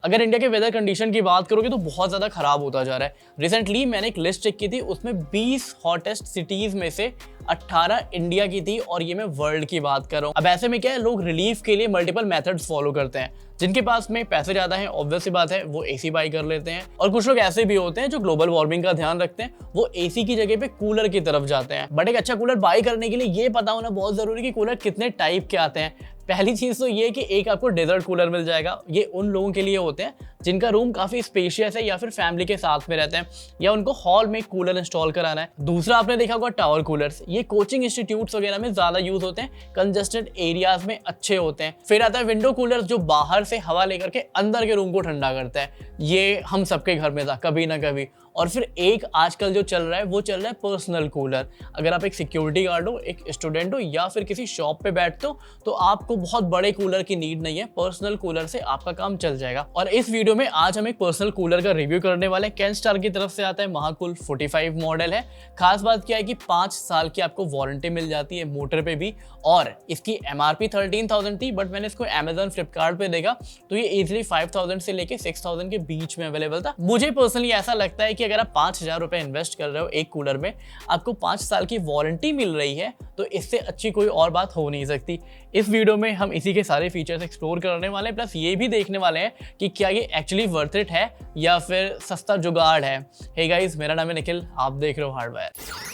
अगर इंडिया के weather condition की बात करोगे तो बहुत ज़्यादा खराब होता जा रहा है। रिसेंटली मैंने एक लिस्ट चेक की थी, उसमें 20 हॉटेस्ट सिटीज़ में से 18 इंडिया की थी और ये मैं वर्ल्ड की बात कर रहा हूँ। अब ऐसे में क्या है, लोग रिलीफ के लिए मल्टीपल मेथड्स फॉलो करते हैं। जिनके पास में पैसे ज़्यादा हैं, ऑब्वियस सी बात है, वो एसी बाई कर लेते हैं। और कुछ लोग ऐसे भी होते हैं जो ग्लोबल वार्मिंग का ध्यान रखते हैं, वो एसी की जगह पे कूलर की तरफ जाते हैं। बट एक अच्छा कूलर बाई करने के लिए ये पता होना बहुत ज़रूरी कि कूलर कितने टाइप के आते हैं। पहली चीज़ तो ये कि एक आपको डेजर्ट कूलर मिल जाएगा। ये उन लोगों के लिए होते हैं जिनका रूम काफ़ी स्पेशियस है या फिर फैमिली के साथ में रहते हैं या उनको हॉल में कूलर इंस्टॉल कराना है। दूसरा आपने देखा होगा टावर कूलर्स, ये कोचिंग इंस्टीट्यूट्स वगैरह में ज़्यादा यूज़ होते हैं, कंजस्टेड एरियाज में अच्छे होते हैं। फिर आता है विंडो कूलर्स, जो बाहर से हवा लेकर के अंदर के रूम को ठंडा करता है। ये हम सबके घर में था कभी ना कभी। और फिर एक आजकल जो चल रहा है वो चल रहा है पर्सनल कूलर। अगर आप एक सिक्योरिटी गार्ड हो, एक स्टूडेंट हो या फिर किसी शॉप पे बैठते हो तो आपको बहुत बड़े कूलर की नीड नहीं है, पर्सनल कूलर से आपका काम चल जाएगा। और इस वीडियो में आज हम एक पर्सनल कूलर का रिव्यू करने वाले हैं। कैनस्टार की तरफ से आता है, महाकूल 45 मॉडल है। खास बात क्या है कि 5 साल की आपको वारंटी मिल जाती है मोटर पे भी, और इसकी MRP 13,000 थी, बट मैंने इसको Amazon फ्लिपकार्ट पे देखा तो ये इजीली 5,000 से लेके 6,000 के बीच में अवेलेबल था। मुझे पर्सनली ऐसा लगता है कि अगर आप 5,000 रुपए इन्वेस्ट कर रहे हो एक कूलर में, आपको 5 साल की वारंटी मिल रही है, तो इससे अच्छी कोई और बात हो नहीं सकती। इस वीडियो में हम इसी के सारे फीचर्स एक्सप्लोर करने वाले हैं, प्लस ये भी देखने वाले हैं कि क्या ये एक्चुअली वर्थ इट है या फिर सस्ता जुगाड़ है। हे गाइस, मेरा नाम है निखिल, आप देख रहे हो हार्डवेयर।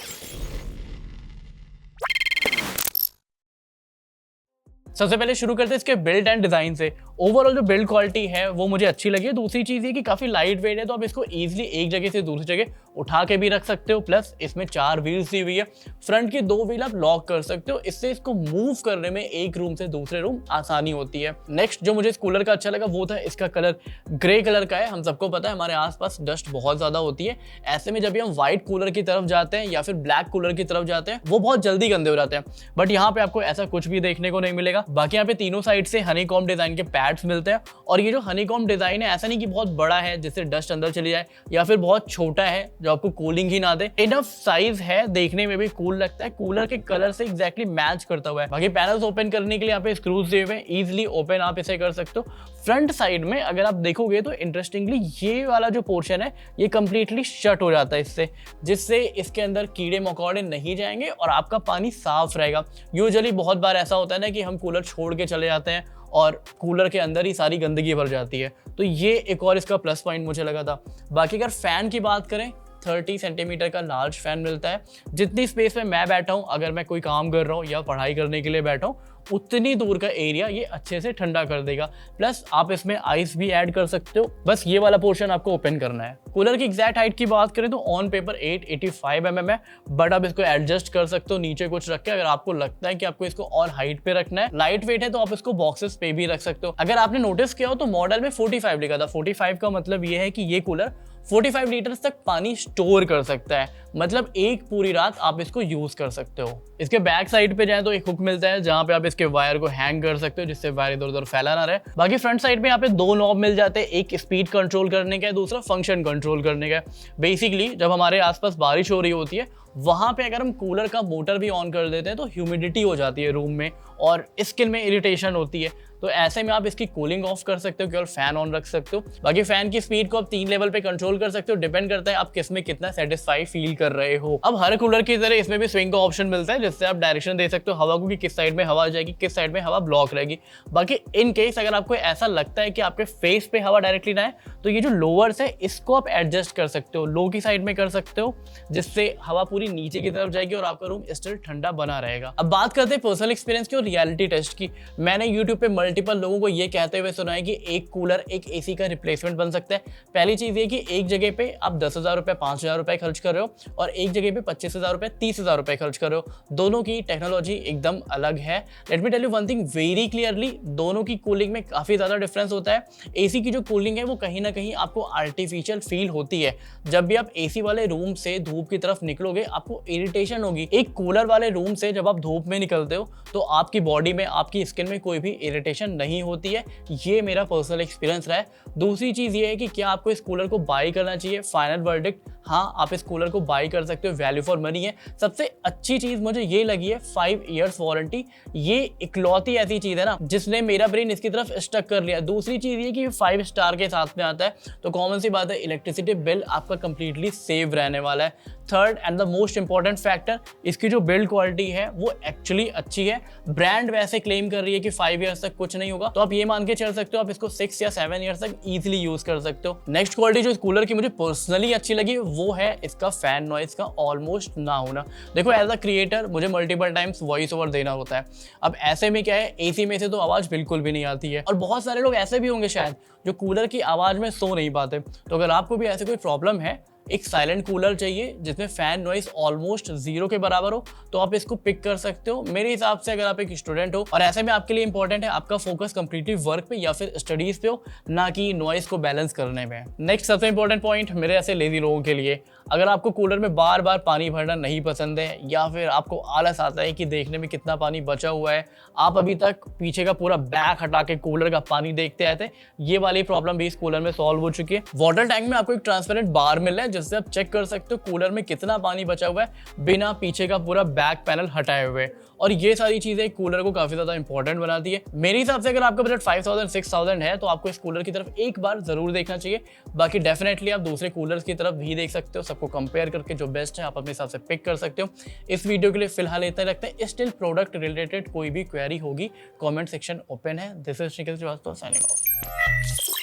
सबसे पहले शुरू करते हैं इसके बिल्ड एंड डिजाइन से। ओवरऑल जो बिल्ड क्वालिटी है वो मुझे अच्छी लगी है। दूसरी चीज़ ये कि काफ़ी लाइट वेट है, तो आप इसको ईजिली एक जगह से दूसरी जगह उठा के भी रख सकते हो। प्लस इसमें 4 व्हील्स दी हुई है, फ्रंट की 2 व्हील आप लॉक कर सकते हो। इससे इसको मूव करने में एक रूम से दूसरे रूम आसानी होती है। नेक्स्ट जो मुझे इस कूलर का अच्छा लगा वो था इसका कलर। ग्रे कलर का है। हम सबको पता है हमारे आसपास डस्ट बहुत ज़्यादा होती है, ऐसे में जब भी हम व्हाइट कूलर की तरफ जाते हैं या फिर ब्लैक कूलर की तरफ जाते हैं वो बहुत जल्दी गंदे हो जाते हैं। बट यहाँ पे आपको ऐसा कुछ भी देखने को नहीं मिलेगा। बाकी यहाँ पे तीनों साइड से हनीकॉम्ब डिजाइन के पैड्स मिलते हैं, और ये जो हनीकॉम्ब डिजाइन है ऐसा नहीं कि बहुत बड़ा है जिससे डस्ट अंदर चली जाए, या फिर बहुत छोटा है जो आपको कूलिंग ही ना दे। इनफ साइज है, देखने में भी कूल लगता है, कूलर के कलर से एग्जैक्टली मैच करता हुआ है। बाकी पैनल्स ओपन करने के लिए यहाँ पे स्क्रूज दिए हुए हैं, इजिली ओपन आप इसे कर सकते हो। फ्रंट साइड में अगर आप देखोगे तो इंटरेस्टिंगली ये वाला जो पोर्शन है ये कंप्लीटली शट हो जाता है इससे, जिससे इसके अंदर कीड़े मकोड़े नहीं जाएंगे और आपका पानी साफ रहेगा। यूजुअली बहुत बार ऐसा होता है ना कि हम कूलर छोड़ के चले जाते हैं और कूलर के अंदर ही सारी गंदगी भर जाती है, तो ये एक और इसका प्लस पॉइंट मुझे लगा था। बाकी अगर फैन की बात करें, 30 सेंटीमीटर का लार्ज फैन मिलता है। जितनी स्पेस में मैं बैठा हूँ, अगर मैं कोई काम कर रहा हूँ या पढ़ाई करने के लिए बैठा हूँ, उतनी दूर का एरिया ये अच्छे से ठंडा कर देगा। प्लस आप इसमें आइस भी ऐड कर सकते हो, बस ये वाला पोर्शन आपको ओपन करना है। कूलर की एग्जैक्ट हाइट की बात करें तो ऑन पेपर 885 mm है, बट आप इसको एडजस्ट कर सकते हो नीचे कुछ रख के, अगर आपको लगता है कि आपको इसको और हाइट पे रखना है। लाइट वेट है तो आप इसको बॉक्सेस पे भी रख सकते हो। अगर आपने नोटिस किया हो तो मॉडल में 45 लिखा था। 45 का मतलब ये है कि ये कूलर 45 लीटर्स तक पानी स्टोर कर सकता है, मतलब एक पूरी रात आप इसको यूज कर सकते हो। इसके बैक साइड पे जाए तो एक हुक मिलता है जहां पे आप इसके वायर को हैंग कर सकते हो, जिससे वायर इधर उधर फैला ना रहे। बाकी फ्रंट साइड में यहाँ पे 2 नॉब मिल जाते हैं, एक स्पीड कंट्रोल करने का है, दूसरा फंक्शन कंट्रोल करने का है। बेसिकली जब हमारे आसपास बारिश हो रही होती है वहां पे अगर हम कूलर का मोटर भी ऑन कर देते हैं तो ह्यूमिडिटी हो जाती है रूम में और स्किन में इरिटेशन होती है, तो ऐसे में आप इसकी कूलिंग ऑफ कर सकते हो, केवल फैन ऑन रख सकते हो। बाकी फैन की स्पीड को आप 3 लेवल पे कंट्रोल कर सकते हो, डिपेंड करता है आप किस में कितना सेटिस्फाई फील कर रहे हो। अब हर कूलर की तरह इसमें भी स्विंग का ऑप्शन मिलता है, जिससे आप डायरेक्शन दे सकते हो हवा को कि किस साइड में हवा जाएगी, किस साइड में हवा ब्लॉक रहेगी। बाकी इन केस अगर आपको ऐसा लगता है कि आपके फेस पे हवा डायरेक्टली ना है, तो ये जो लोअर्स है इसको आप एडजस्ट कर सकते हो, लो की साइड में कर सकते हो, जिससे हवा पूरी नीचे की तरफ जाएगी और आपका रूम स्टिल ठंडा बना रहेगा। अब बात करते हैं पर्सनल एक्सपीरियंस की और रियलिटी टेस्ट की। मैंने यूट्यूब पे मल्टीपल लोगों को ये कहते हुए सुना है कि एक कूलर एक एसी का रिप्लेसमेंट बन सकता है। पहली चीज ये कि एक जगह पे आप 10,000 रुपए 5,000 रुपए खर्च कर रहे हो और एक जगह पे 25,000 रुपए 30,000 रुपए खर्च कर रहे हो। दोनों की टेक्नोलॉजी एकदम अलग है। Let me tell you one thing very clearly, दोनों की कूलिंग में काफी ज्यादा डिफरेंस होता है। एसी की जो कूलिंग है वो कहीं ना कहीं आपको आर्टिफिशियल फील होती है। जब भी आप एसी वाले रूम से धूप की तरफ निकलोगे आपको इरिटेशन होगी। एक कूलर वाले रूम से जब आप धूप में निकलते हो तो आपकी बॉडी में, आपकी स्किन में कोई भी इरिटेशन वेंटिलेशन नहीं होती है। ये मेरा पर्सनल एक्सपीरियंस रहा है। दूसरी चीज़ ये है कि क्या आपको इस कूलर को बाई करना चाहिए? फाइनल वर्डिक्ट, हाँ आप इस कूलर को बाई कर सकते हो, वैल्यू फॉर मनी है। सबसे अच्छी चीज़ मुझे ये लगी है 5 इयर्स वारंटी। ये इकलौती ऐसी चीज़ है ना जिसने मेरा ब्रेन इसकी तरफ स्टक कर लिया। दूसरी चीज़ ये कि 5 स्टार के साथ में आता है, तो कॉमन सी बात है इलेक्ट्रिसिटी बिल आपका कंप्लीटली सेव रहने वाला है। Third and the most important factor, इसकी जो बिल्ड क्वालिटी है वो एक्चुअली अच्छी है। ब्रांड वैसे क्लेम कर रही है कि 5 इयर्स तक कुछ नहीं होगा, तो आप ये मान के चल सकते हो आप इसको 6 या 7 इयर्स तक इजीली यूज कर सकते हो। नेक्स्ट क्वालिटी जो इस कूलर की मुझे पर्सनली अच्छी लगी वो है इसका फैन नॉइज का ऑलमोस्ट ना होना। देखो एज अ क्रिएटर मुझे मल्टीपल टाइम्स वॉइस ओवर देना होता है। अब ऐसे में क्या है, एसी में से तो आवाज बिल्कुल भी नहीं आती है, और बहुत सारे लोग ऐसे भी होंगे शायद जो कूलर की आवाज में सो नहीं पाते। तो अगर आपको भी ऐसे कोई प्रॉब्लम है, एक साइलेंट कूलर चाहिए जिसमें फैन नॉइस ऑलमोस्ट 0 के बराबर हो, तो आप इसको पिक कर सकते हो। मेरे हिसाब से अगर आप एक स्टूडेंट हो और ऐसे में आपके लिए इंपॉर्टेंट है आपका फोकस कंप्लीटली वर्क पे या फिर स्टडीज पे हो, ना कि नॉइस को बैलेंस करने में। नेक्स्ट सबसे इंपॉर्टेंट पॉइंट मेरे ऐसे लेजी लोगों के लिए, अगर आपको कूलर में बार बार पानी भरना नहीं पसंद है या फिर आपको आलस आता है कि देखने में कितना पानी बचा हुआ है, आप अभी तक पीछे का पूरा बैग हटा के कूलर का पानी देखते आए थे, ये वाली प्रॉब्लम भी इस कूलर में सॉल्व हो चुकी है। वाटर टैंक में आपको एक ट्रांसपेरेंट बार मिल रहा है जिससे आप चेक कर सकते हो कूलर में कितना पानी बचा हुआ है बिना पीछे का पूरा बैक पैनल हटाए हुए, और ये सारी चीजें कूलर को काफी ज्यादा इंपॉर्टेंट बनाती है। मेरे हिसाब से अगर आपका बजट 5000 6000 है तो आपको इस कूलर की तरफ एक बार जरूर देखना चाहिए। बाकी डेफिनेटली आप दूसरे कूलर्स की तरफ भी देख सकते हो, सबको कंपेयर करके जो बेस्ट है आप अपने हिसाब से पिक कर सकते हो। इस वीडियो के लिए फिलहाल इतना रखते हैं। स्टिल प्रोडक्ट रिलेटेड कोई भी क्वेरी होगी कमेंट सेक्शन ओपन है। This is Nikhil Shrivastava signing of.